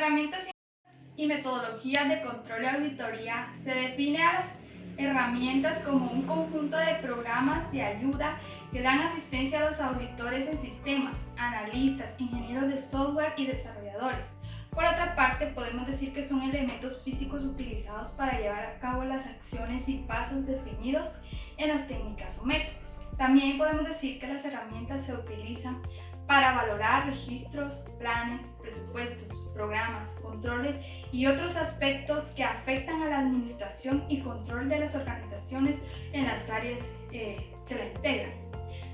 herramientas y metodologías de control y auditoría se define a las herramientas como un conjunto de programas de ayuda que dan asistencia a los auditores en sistemas, analistas, ingenieros de software y desarrolladores. Por otra parte, podemos decir que son elementos físicos utilizados para llevar a cabo las acciones y pasos definidos en las técnicas o métodos. También podemos decir que las herramientas se utilizan para valorar registros, planes, presupuestos, programas, controles y otros aspectos que afectan a la administración y control de las organizaciones en las áreas que la integran.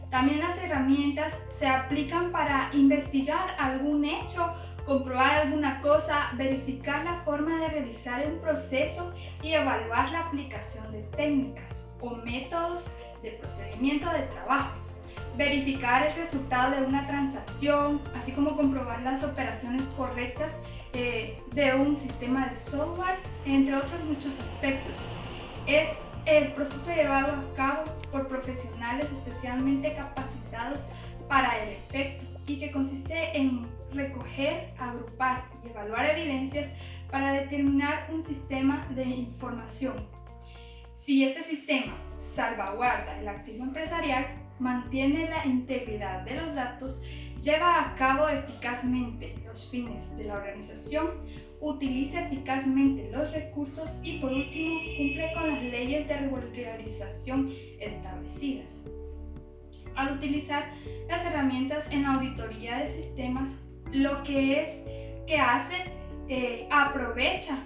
También las herramientas se aplican para investigar algún hecho, comprobar alguna cosa, verificar la forma de realizar un proceso y evaluar la aplicación de técnicas o métodos de procedimiento de trabajo. Verificar el resultado de una transacción, así como comprobar las operaciones correctas de un sistema de software, entre otros muchos aspectos. Es el proceso llevado a cabo por profesionales especialmente capacitados para el efecto y que consiste en recoger, agrupar y evaluar evidencias para determinar un sistema de información. Si este sistema salvaguarda el activo empresarial, mantiene la integridad de los datos, lleva a cabo eficazmente los fines de la organización, utiliza eficazmente los recursos y por último cumple con las leyes de regularización establecidas. Al utilizar las herramientas en auditoría de sistemas, lo que hace, aprovecha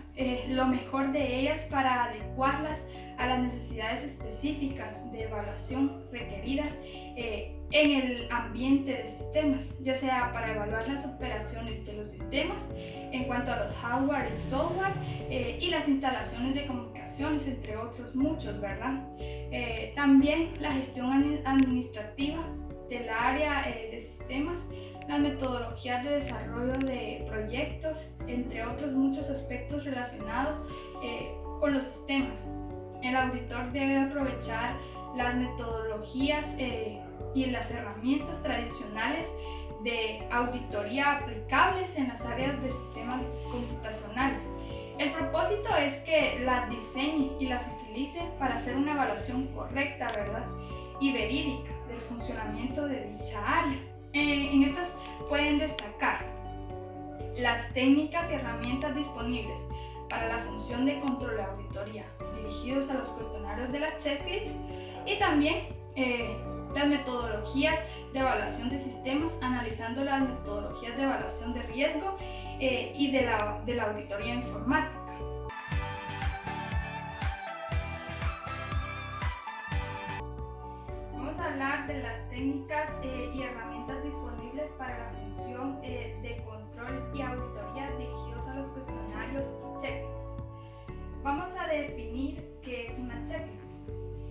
lo mejor de ellas para adecuarlas a las necesidades específicas de evaluación requeridas en el ambiente de sistemas, ya sea para evaluar las operaciones de los sistemas en cuanto a los hardware y software y las instalaciones de comunicaciones, entre otros muchos, ¿verdad? También la gestión administrativa del área de sistemas, las metodologías de desarrollo de proyectos, entre otros muchos aspectos relacionados con los sistemas. El auditor debe aprovechar las metodologías y las herramientas tradicionales de auditoría aplicables en las áreas de sistemas computacionales. El propósito es que las diseñe y las utilice para hacer una evaluación correcta, ¿verdad? Y verídica del funcionamiento de dicha área. En estas pueden destacar las técnicas y herramientas disponibles para la función de control y auditoría dirigidos a los cuestionarios de la checklist y también las metodologías de evaluación de sistemas, analizando las metodologías de evaluación de riesgo y de la auditoría informática. Vamos a hablar de las técnicas y herramientas disponibles para la función de control y auditoría dirigidos a los cuestionarios y checklists. Vamos a definir qué es una checklist.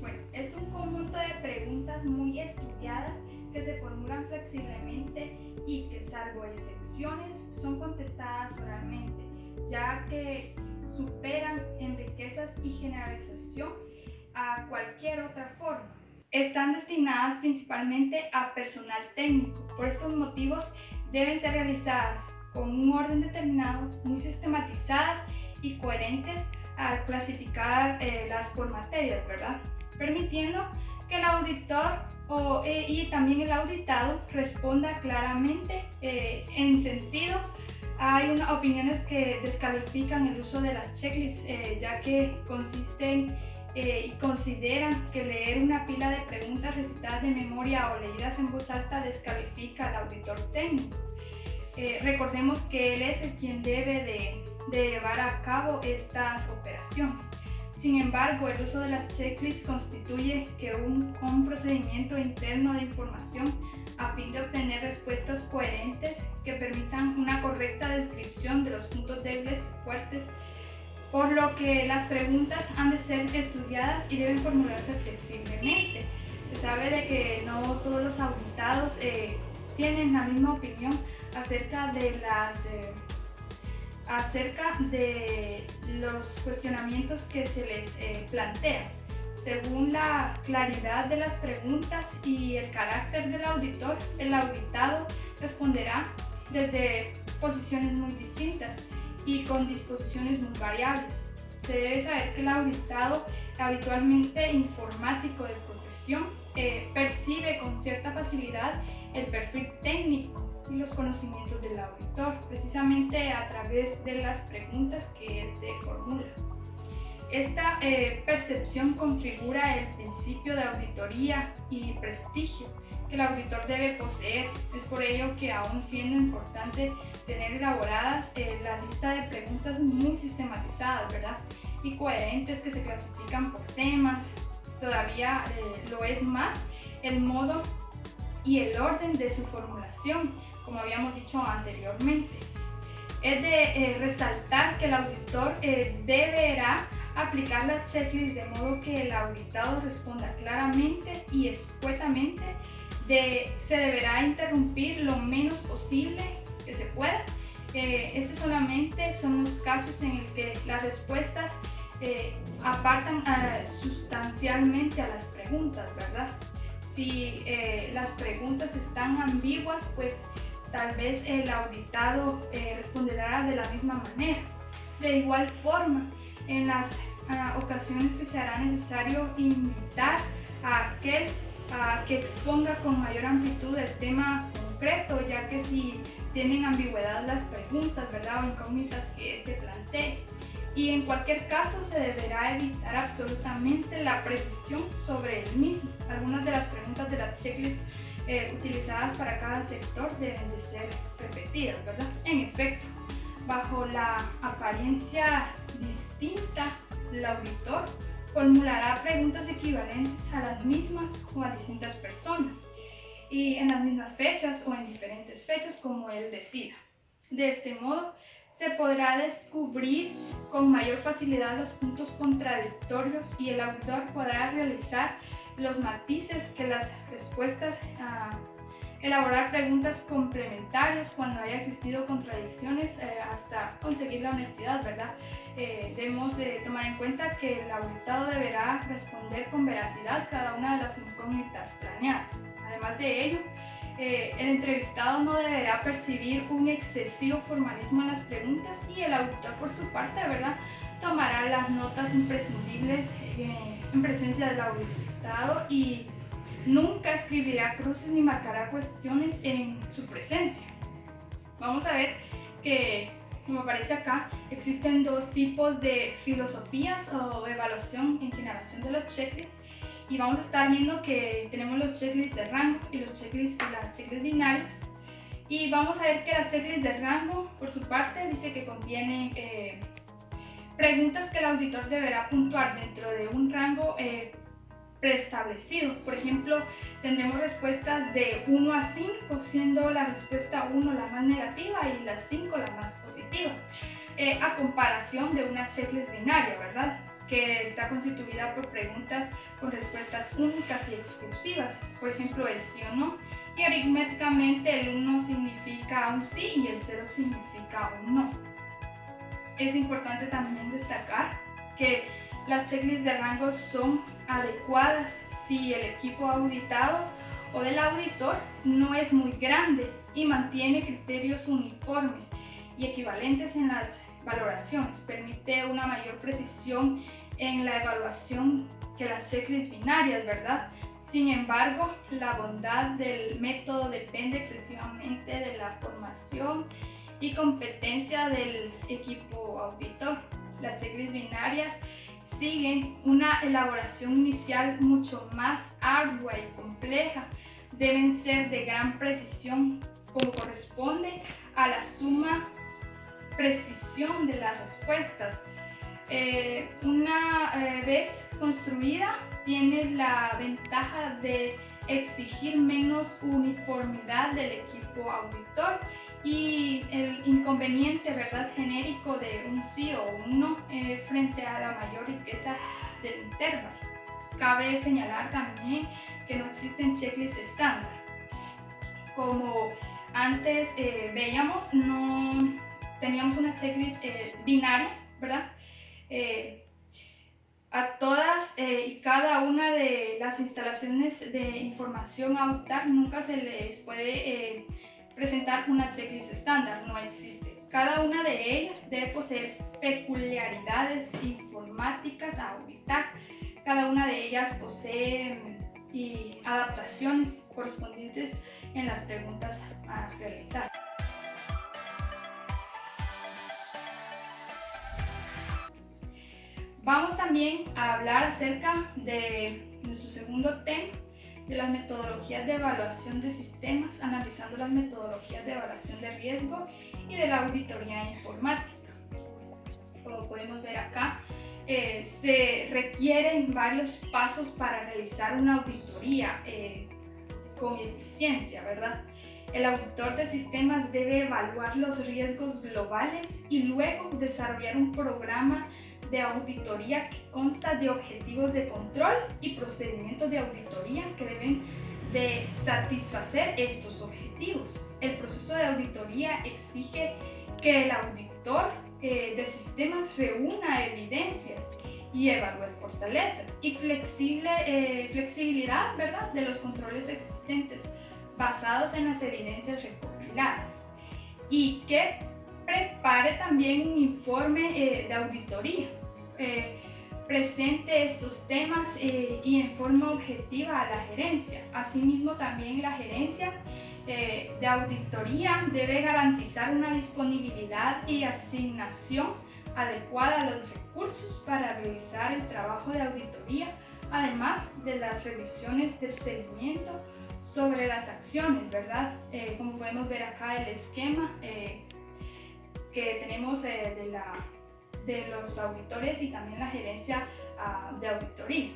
Bueno, es un conjunto de preguntas muy estudiadas que se formulan flexiblemente y que, salvo excepciones, son contestadas oralmente, ya que superan en riquezas y generalización a cualquier otra forma. Están destinadas principalmente a personal técnico. Por estos motivos deben ser realizadas con un orden determinado, muy sistematizadas y coherentes al clasificar las por materias, ¿verdad? Permitiendo que el auditor y también el auditado responda claramente en sentido. Hay opiniones que descalifican el uso de las checklists, ya que consisten y consideran que leer una pila de preguntas recitadas de memoria o leídas en voz alta descalifica al auditor técnico. Recordemos que él es el quien debe de llevar a cabo estas operaciones. Sin embargo, el uso de las checklists constituye que un procedimiento interno de información a fin de obtener respuestas coherentes que permitan una correcta descripción de los puntos débiles y fuertes, por lo que las preguntas han de ser estudiadas y deben formularse flexiblemente. Se sabe de que no todos los auditados tienen la misma opinión acerca de los cuestionamientos que se les plantea. Según la claridad de las preguntas y el carácter del auditor, el auditado responderá desde posiciones muy distintas y con disposiciones muy variables. Se debe saber que el auditado, habitualmente informático de profesión, percibe con cierta facilidad el perfil técnico y los conocimientos del auditor, precisamente a través de las preguntas que éste formula. Esta percepción configura el principio de auditoría y prestigio que el auditor debe poseer. Es por ello que, aún siendo importante tener elaboradas la lista de preguntas muy sistematizadas, ¿verdad?, y coherentes, que se clasifican por temas, todavía lo es más el modo y el orden de su formulación, como habíamos dicho anteriormente. Es de resaltar que el auditor deberá aplicar la checklist de modo que el auditado responda claramente y escuetamente. Se deberá interrumpir lo menos posible que se pueda. Estos solamente son los casos en los que las respuestas apartan sustancialmente a las preguntas, ¿verdad? Si las preguntas están ambiguas, pues tal vez el auditado responderá de la misma manera. De igual forma, en las ocasiones que se hará necesario invitar a aquel que exponga con mayor amplitud el tema concreto, ya que si tienen ambigüedad las preguntas, ¿verdad?, o incógnitas que éste plantee. Y en cualquier caso se deberá evitar absolutamente la precisión sobre el mismo. Algunas de las preguntas de las checklists utilizadas para cada sector deben de ser repetidas, ¿verdad? En efecto, bajo la apariencia distinta, el auditor formulará preguntas equivalentes a las mismas o a distintas personas, y en las mismas fechas o en diferentes fechas, como él decida. De este modo, se podrá descubrir con mayor facilidad los puntos contradictorios y el auditor podrá realizar los matices que las respuestas, elaborar preguntas complementarias cuando haya existido contradicciones, hasta conseguir la honestidad, ¿verdad? Debemos tomar en cuenta que el auditado deberá responder con veracidad cada una de las incógnitas planeadas. Además de ello, el entrevistado no deberá percibir un excesivo formalismo en las preguntas, y el auditor, por su parte, ¿verdad?, tomará las notas imprescindibles en presencia del auditado y nunca escribirá cruces ni marcará cuestiones en su presencia. Vamos a ver que, como aparece acá, existen dos tipos de filosofías o evaluación en generación de los checklists, y vamos a estar viendo que tenemos los checklists de rango y las checklists binarias. Y vamos a ver que la checklist de rango, por su parte, dice que contiene preguntas que el auditor deberá puntuar dentro de un rango preestablecido. Por ejemplo, tendremos respuestas de 1 a 5, siendo la respuesta 1 la más negativa y la 5 la más positiva, a comparación de una checklist binaria, ¿verdad?, que está constituida por preguntas con respuestas únicas y exclusivas, por ejemplo el sí o no, y aritméticamente el 1 significa un sí y el 0 significa un no. Es importante también destacar que las checklists de rango son adecuadas si el equipo auditado o del auditor no es muy grande y mantiene criterios uniformes y equivalentes en las valoraciones. Permite una mayor precisión en la evaluación que las checklists binarias, ¿verdad? Sin embargo, la bondad del método depende excesivamente de la formación y competencia del equipo auditor. Las checklists binarias siguen una elaboración inicial mucho más ardua y compleja. Deben ser de gran precisión, como corresponde a la suma precisión de las respuestas. Una vez construida, tiene la ventaja de exigir menos uniformidad del equipo auditor y el inconveniente, ¿verdad?, genérico de un sí o un no frente a la mayor riqueza del intervalo. Cabe señalar también que no existen checklists estándar. Como antes veíamos, no teníamos una checklist binaria, ¿verdad? A todas y cada una de las instalaciones de información auditadas nunca se les puede presentar una checklist estándar, no existe. Cada una de ellas debe poseer peculiaridades informáticas a auditar. Cada una de ellas posee adaptaciones correspondientes en las preguntas a realizar. Vamos también a hablar acerca de nuestro segundo tema, de las metodologías de evaluación de sistemas, analizando las metodologías de evaluación de riesgo y de la auditoría informática. Como podemos ver acá, se requieren varios pasos para realizar una auditoría con eficiencia, ¿verdad? El auditor de sistemas debe evaluar los riesgos globales y luego desarrollar un programa de auditoría que consta de objetivos de control y procedimientos de auditoría que deben de satisfacer estos objetivos. El proceso de auditoría exige que el auditor de sistemas reúna evidencias y evalúe fortalezas y flexibilidad, ¿verdad?, de los controles existentes basados en las evidencias recopiladas, y que prepare también un informe de auditoría, presente estos temas y en forma objetiva a la gerencia. Asimismo, también la gerencia de auditoría debe garantizar una disponibilidad y asignación adecuada a los recursos para realizar el trabajo de auditoría, además de las revisiones del seguimiento sobre las acciones, ¿verdad? Como podemos ver acá el esquema que tenemos de los auditores y también la gerencia de auditoría.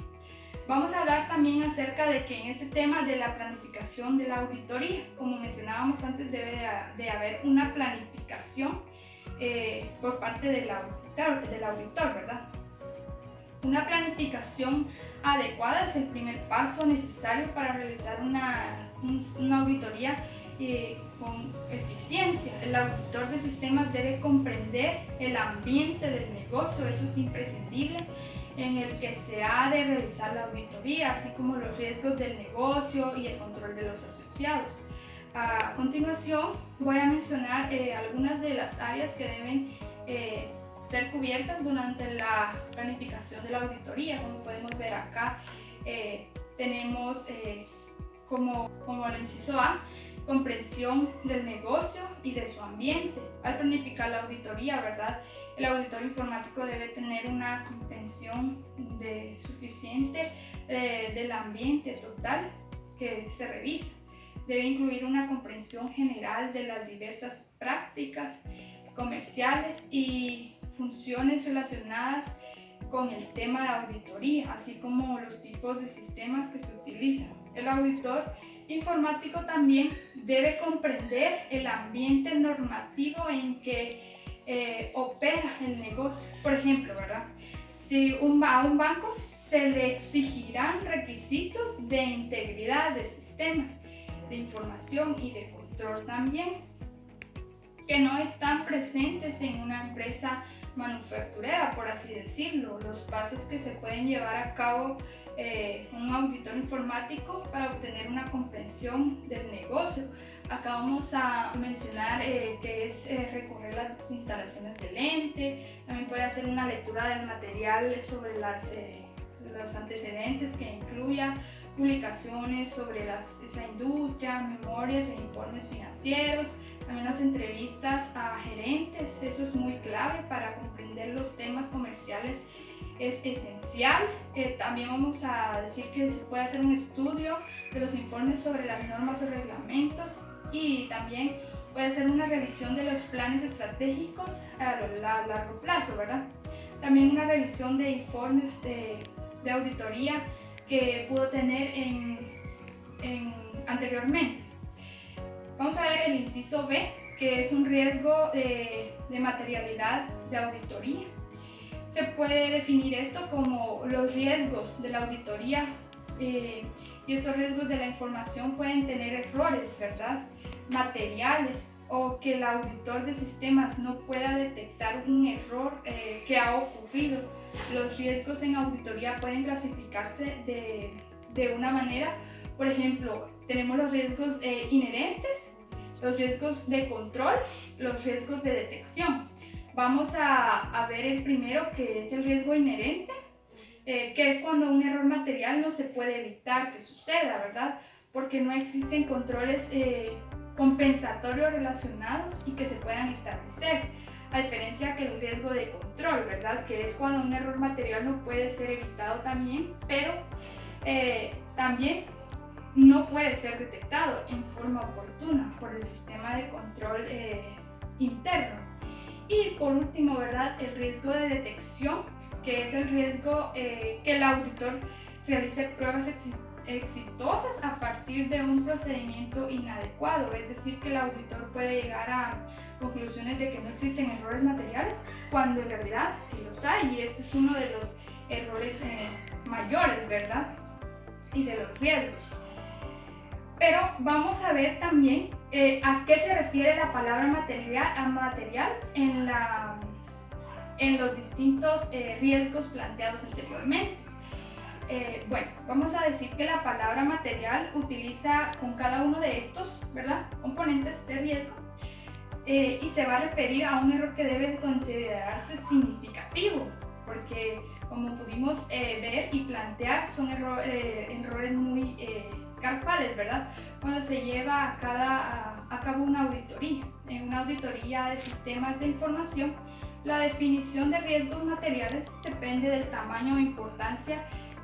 Vamos a hablar también acerca de que en este tema de la planificación de la auditoría, como mencionábamos antes, debe de haber una planificación por parte del auditor, ¿verdad? Una planificación adecuada es el primer paso necesario para realizar una auditoría con eficiencia. El auditor de sistemas debe comprender el ambiente del negocio, eso es imprescindible, en el que se ha de realizar la auditoría, así como los riesgos del negocio y el control de los asociados. A continuación voy a mencionar algunas de las áreas que deben ser cubiertas durante la planificación de la auditoría. Como podemos ver acá, tenemos como el inciso A, comprensión del negocio y de su ambiente. Al planificar la auditoría, ¿verdad?, el auditor informático debe tener una comprensión suficiente del ambiente total que se revisa. Debe incluir una comprensión general de las diversas prácticas comerciales y funciones relacionadas con el tema de auditoría, así como los tipos de sistemas que se utilizan. El auditor informático también debe comprender el ambiente normativo en que opera el negocio. Por ejemplo, ¿verdad?, si a un banco se le exigirán requisitos de integridad de sistemas, de información y de control también, que no están presentes en una empresa manufacturera, por así decirlo. Los pasos que se pueden llevar a cabo un auditor informático para obtener una comprensión del negocio. Acá vamos a mencionar que es recorrer las instalaciones del ente, también puede hacer una lectura del material sobre los antecedentes que incluya publicaciones sobre esa industria, memorias e informes financieros, también las entrevistas a gerentes. Eso es muy clave para comprender los temas comerciales, es esencial. También vamos a decir que se puede hacer un estudio de los informes sobre las normas o reglamentos, y también puede hacer una revisión de los planes estratégicos a largo plazo, ¿verdad? También una revisión de informes de auditoría que pudo tener anteriormente. Vamos a ver el inciso B, que es un riesgo de materialidad de auditoría. Se puede definir esto como los riesgos de la auditoría, y estos riesgos de la información pueden tener errores, ¿verdad?, materiales, o que el auditor de sistemas no pueda detectar un error que ha ocurrido. Los riesgos en auditoría pueden clasificarse de una manera. Por ejemplo, tenemos los riesgos inherentes, los riesgos de control, los riesgos de detección. Vamos a ver el primero, que es el riesgo inherente, que es cuando un error material no se puede evitar que suceda, ¿verdad? Porque no existen controles compensatorios relacionados y que se puedan establecer, a diferencia que el riesgo de control, ¿verdad? Que es cuando un error material no puede ser evitado también, pero también no puede ser detectado en forma oportuna por el sistema de control interno. Y por último, ¿verdad? El riesgo de detección, que es el riesgo que el auditor realice pruebas exitosas a partir de un procedimiento inadecuado, es decir, que el auditor puede llegar a conclusiones de que no existen errores materiales, cuando en realidad sí los hay, y este es uno de los errores mayores, ¿verdad? Y de los riesgos. Pero vamos a ver también a qué se refiere la palabra material en los distintos riesgos planteados anteriormente. Bueno, vamos a decir que la palabra material utiliza con cada uno de estos, ¿verdad?, componentes de riesgo y se va a referir a un error que debe considerarse significativo, porque como pudimos ver y plantear, son errores muy garrafales, ¿verdad? Cuando se lleva a cabo una auditoría. En una auditoría de sistemas de información, la definición de riesgos materiales depende del tamaño o importancia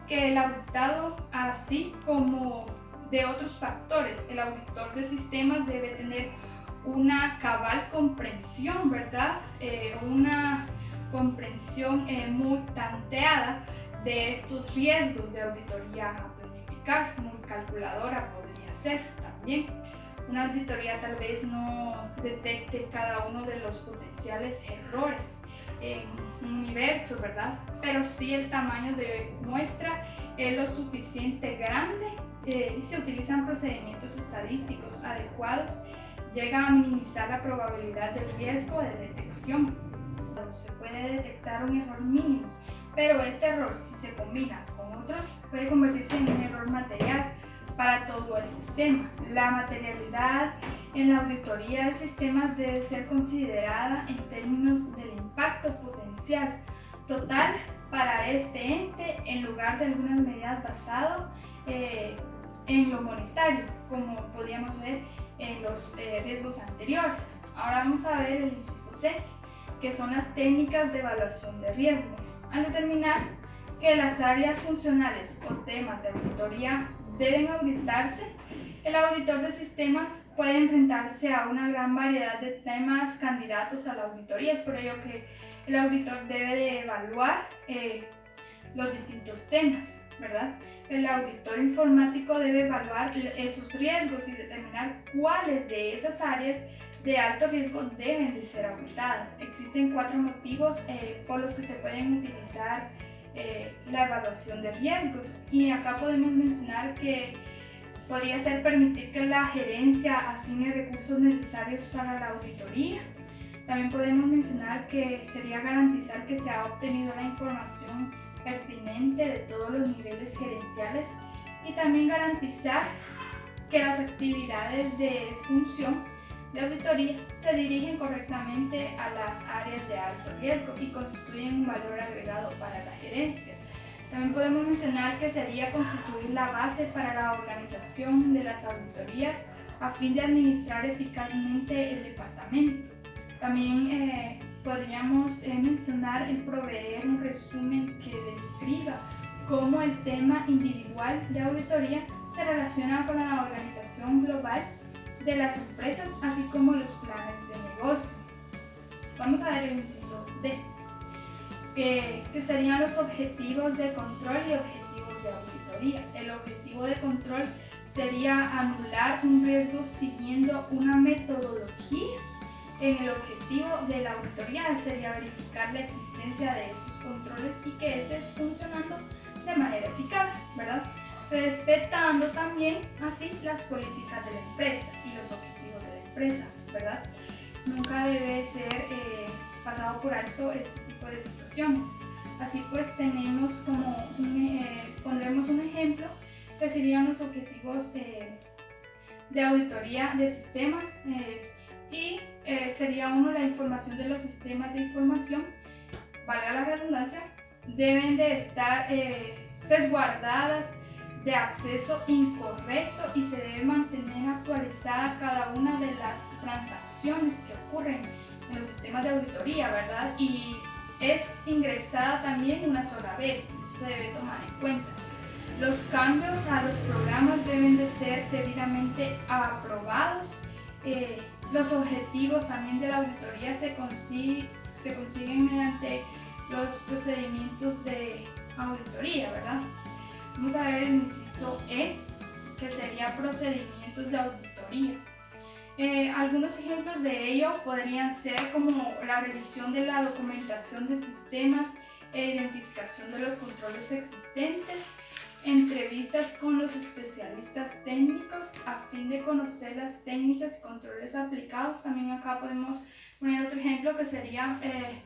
que el auditado, así como de otros factores. El auditor de sistemas debe tener una cabal comprensión, ¿verdad? Una comprensión muy tanteada de estos riesgos de auditoría a planificar, muy calculadora podría ser también. Una auditoría tal vez no detecte cada uno de los potenciales errores en un universo, ¿verdad? Pero sí el tamaño de muestra es lo suficiente grande y se utilizan procedimientos estadísticos adecuados, llega a minimizar la probabilidad del riesgo de detección. Se puede detectar un error mínimo, pero este error, si se combina con otros, puede convertirse en un error material para todo el sistema. La materialidad en la auditoría de sistemas debe ser considerada en términos del impacto potencial total para este ente, en lugar de algunas medidas basado en lo monetario, como podríamos ver en los riesgos anteriores. Ahora vamos a ver el inciso C, que son las técnicas de evaluación de riesgo. Al determinar que las áreas funcionales o temas de auditoría deben auditarse, el auditor de sistemas puede enfrentarse a una gran variedad de temas candidatos a la auditoría. Es por ello que el auditor debe de evaluar los distintos temas, ¿verdad? El auditor informático debe evaluar esos riesgos y determinar cuáles de esas áreas de alto riesgo deben de ser auditadas. Existen 4 motivos por los que se pueden utilizar la evaluación de riesgos, y acá podemos mencionar que podría ser permitir que la gerencia asigne recursos necesarios para la auditoría. También podemos mencionar que sería garantizar que se ha obtenido la información pertinente de todos los niveles gerenciales, y también garantizar que las actividades de función de auditoría se dirigen correctamente a las áreas de alto riesgo y constituyen un valor agregado para la gerencia. También podemos mencionar que sería constituir la base para la organización de las auditorías a fin de administrar eficazmente el departamento. También podríamos mencionar el proveer un resumen que describa cómo el tema individual de auditoría se relaciona con la organización global de las empresas, así como los planes de negocio. Vamos a ver el inciso D, que serían los objetivos de control y objetivos de auditoría. El objetivo de control sería anular un riesgo siguiendo una metodología. En el objetivo de la auditoría sería verificar la existencia de estos controles y que estén funcionando de manera eficaz, ¿verdad? Respetando también así las políticas de la empresa y los objetivos de la empresa, ¿verdad? Nunca debe ser pasado por alto este tipo de situaciones. Así pues tenemos pondremos un ejemplo que serían los objetivos de de auditoría de sistemas sería uno la información de los sistemas de información, valga la redundancia, deben de estar resguardadas de acceso incorrecto y se debe mantener actualizada cada una de las transacciones que ocurren en los sistemas de auditoría, ¿verdad? Y es ingresada también una sola vez, eso se debe tomar en cuenta. Los cambios a los programas deben de ser debidamente aprobados. Los objetivos también de la auditoría se consiguen mediante los procedimientos de auditoría, ¿verdad? Vamos a ver el inciso E, que sería procedimientos de auditoría. Algunos ejemplos de ello podrían ser como la revisión de la documentación de sistemas e identificación de los controles existentes, entrevistas con los especialistas técnicos a fin de conocer las técnicas y controles aplicados. También acá podemos poner otro ejemplo que sería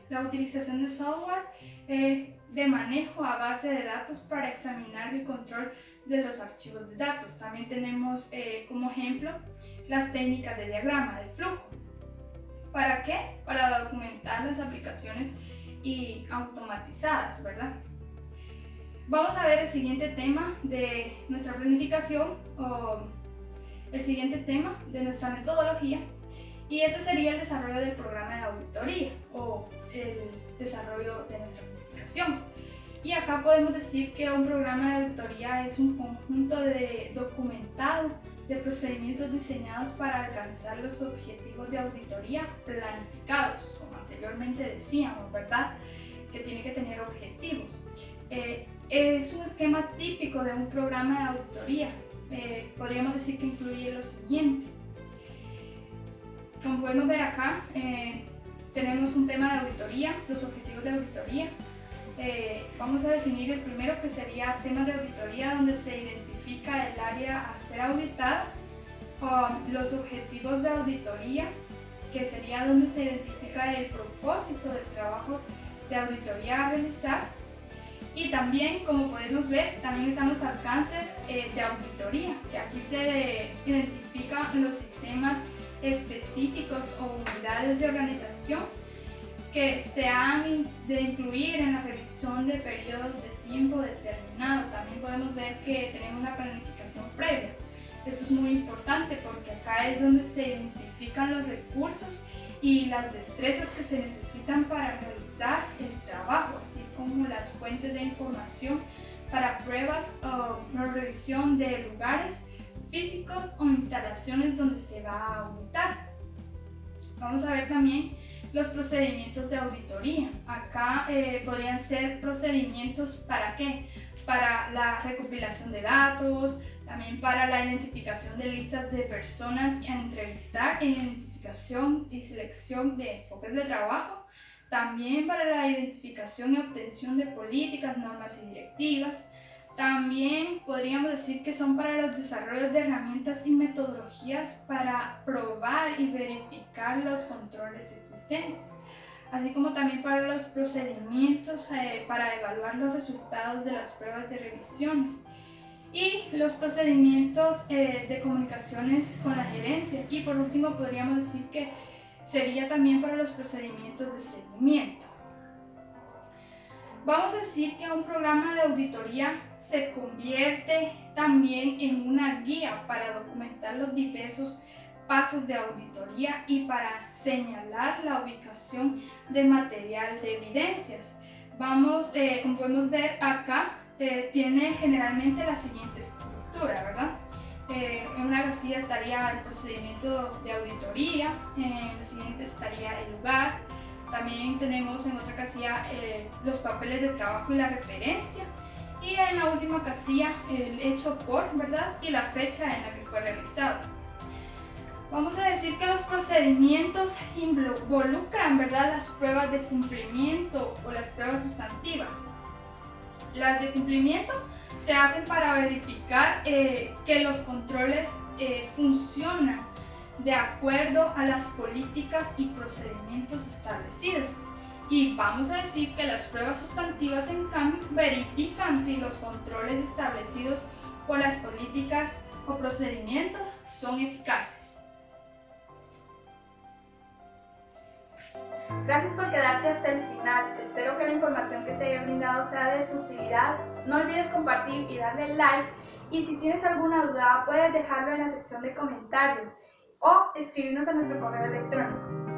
la utilización de software de manejo a base de datos para examinar el control de los archivos de datos. También tenemos como ejemplo las técnicas de diagrama de flujo. ¿Para qué? Para documentar las aplicaciones y automatizadas, ¿verdad? Vamos a ver el siguiente tema de nuestra planificación o el siguiente tema de nuestra metodología, y este sería el desarrollo del programa de auditoría o el desarrollo de nuestra planificación. Y acá podemos decir que un programa de auditoría es un conjunto documentado de procedimientos diseñados para alcanzar los objetivos de auditoría planificados, como anteriormente decíamos, ¿verdad? Que tiene que tener objetivos. Es un esquema típico de un programa de auditoría. Podríamos decir que incluye lo siguiente. Como podemos ver acá, tenemos un tema de auditoría, los objetivos de auditoría. Vamos a definir el primero, que sería temas de auditoría, donde se identifica el área a ser auditada, los objetivos de auditoría, que sería donde se identifica el propósito del trabajo de auditoría a realizar, y también, como podemos ver, también están los alcances de auditoría, que aquí se identifican los sistemas específicos o unidades de organización que se han de incluir en la revisión de periodos de tiempo determinado. También podemos ver que tenemos una planificación previa. Esto es muy importante porque acá es donde se identifican los recursos y las destrezas que se necesitan para realizar el trabajo, así como las fuentes de información para pruebas o revisión de lugares físicos o instalaciones donde se va a auditar. Vamos a ver también los procedimientos de auditoría. Acá podrían ser procedimientos ¿para qué? Para la recopilación de datos, también para la identificación de listas de personas a entrevistar, identificación y selección de enfoques de trabajo, también para la identificación y obtención de políticas, normas y directivas. También podríamos decir que son para los desarrollos de herramientas y metodologías para probar y verificar los controles existentes, así como también para los procedimientos para evaluar los resultados de las pruebas de revisiones y los procedimientos de comunicaciones con la gerencia. Y por último podríamos decir que sería también para los procedimientos de seguimiento. Vamos a decir que un programa de auditoría se convierte también en una guía para documentar los diversos pasos de auditoría y para señalar la ubicación de material de evidencias. Vamos, como podemos ver acá, tiene generalmente la siguiente estructura, ¿verdad? En una casilla estaría el procedimiento de auditoría, en la siguiente estaría el lugar. También tenemos en otra casilla los papeles de trabajo y la referencia, y en la última casilla el hecho por, ¿verdad? Y la fecha en la que fue realizado. Vamos a decir que los procedimientos involucran, ¿verdad?, las pruebas de cumplimiento o las pruebas sustantivas. Las de cumplimiento se hacen para verificar que los controles funcionan de acuerdo a las políticas y procedimientos establecidos. Y vamos a decir que las pruebas sustantivas, en cambio, verifican si los controles establecidos por las políticas o procedimientos son eficaces. Gracias por quedarte hasta el final. Espero que la información que te haya brindado sea de tu utilidad. No olvides compartir y darle like. Y si tienes alguna duda, puedes dejarlo en la sección de comentarios o escribirnos a nuestro correo electrónico.